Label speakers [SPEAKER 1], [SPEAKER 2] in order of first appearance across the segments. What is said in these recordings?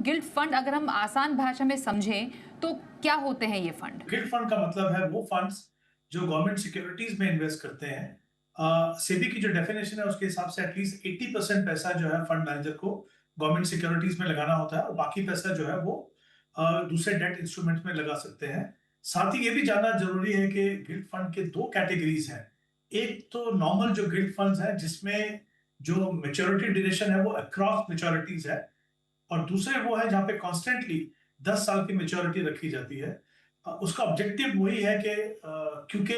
[SPEAKER 1] Guilt fund अगर हम आसान भाषा में समझें तो क्या होते हैं ये फंड?
[SPEAKER 2] गिल्ट फंड का मतलब है वो फंड्स जो गवर्नमेंट सिक्योरिटीज में इन्वेस्ट करते हैं। सेबी की जो डेफिनेशन है उसके हिसाब से एटलीस्ट 80% पैसा जो है फंड मैनेजर को गवर्नमेंट सिक्योरिटीज में लगाना होता है और बाकी पैसा जो है वो दूसरे डेट इंस्ट्रूमेंट में लगा सकते हैं। साथ ही ये भी जानना जरूरी है कि गिल्ट फंड के दो कैटेगरीज हैं। एक तो नॉर्मल जो गिल्ट फंड्स है जिसमें जो मेच्योरिटी ड्यूरेशन है वो अक्रॉस मेच्योरिटीज है, और दूसरे वो है जहां पे कॉन्स्टेंटली 10 साल की मेच्योरिटी रखी जाती है। उसका ऑब्जेक्टिव वही है कि क्योंकि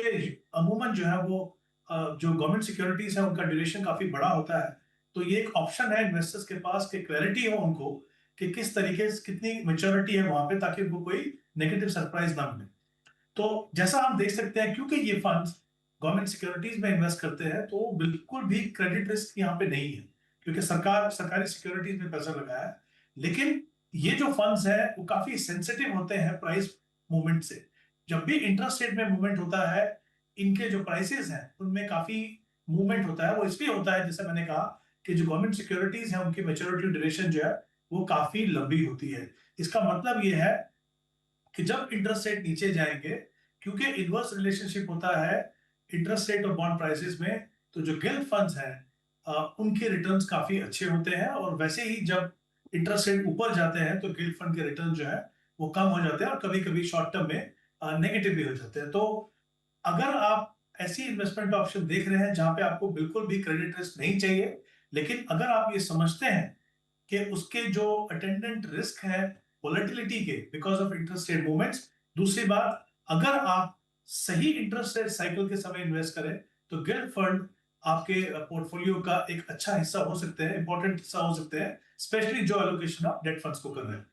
[SPEAKER 2] अमूमन जो है वो जो गवर्नमेंट सिक्योरिटीज है उनका ड्यूरेशन काफी बड़ा होता है, तो ये एक ऑप्शन है इन्वेस्टर्स के पास कि क्लैरिटी हो उनको कि किस तरीके से कितनी मेच्योरिटी है वहां पे, ताकि उनको कोई नेगेटिव सरप्राइज ना मिले। तो जैसा हम देख सकते हैं, क्योंकि ये फंड्स गवर्नमेंट सिक्योरिटीज में इन्वेस्ट करते हैं तो बिल्कुल भी क्रेडिट रिस्क यहाँ पे नहीं है, क्योंकि सरकार सरकारी सिक्योरिटीज में पैसा लगाया है। लेकिन ये जो फंड्स हैं वो काफी सेंसिटिव होते हैं प्राइस मूवमेंट से। जब भी इंटरेस्ट रेट में मूवमेंट होता है, इनके जो प्राइसेस हैं उनमें काफी मूवमेंट होता है। वो इसलिए होता है, जैसे मैंने कहा, कि जो गवर्नमेंट सिक्योरिटीज है उनकी मेच्योरिटी ड्यूरेशन जो है वो काफी लंबी होती है। इसका मतलब ये है कि जब इंटरेस्ट रेट नीचे जाएंगे, क्योंकि इनवर्स रिलेशनशिप होता है इंटरेस्ट रेट और बॉन्ड प्राइसेस में, तो जो गिल्ट फंड्स हैं उनके रिटर्न्स काफी अच्छे होते हैं। और वैसे ही जब इंटरेस्ट रेट ऊपर जाते हैं तो गिल्ट फंड के रिटर्न जो है वो कम हो जाते हैं और कभी कभी शॉर्ट टर्म में नेगेटिव भी हो जाते हैं। तो अगर आप ऐसी इन्वेस्टमेंट ऑप्शन देख रहे हैं जहां पे आपको बिल्कुल भी क्रेडिट रिस्क नहीं चाहिए, लेकिन अगर आप ये समझते हैं कि उसके जो अटेंडेंट रिस्क है वोलेटिलिटी के because of interest rate movements, दूसरी बात, अगर आप सही इंटरेस्ट रेट साइकिल के समय इन्वेस्ट करें तो गिल्ड फंड आपके पोर्टफोलियो का एक अच्छा हिस्सा हो सकते हैं, इंपॉर्टेंट हिस्सा हो सकते हैं, स्पेशली जो एलोकेशन आप डेट फंड्स को कर रहे हैं।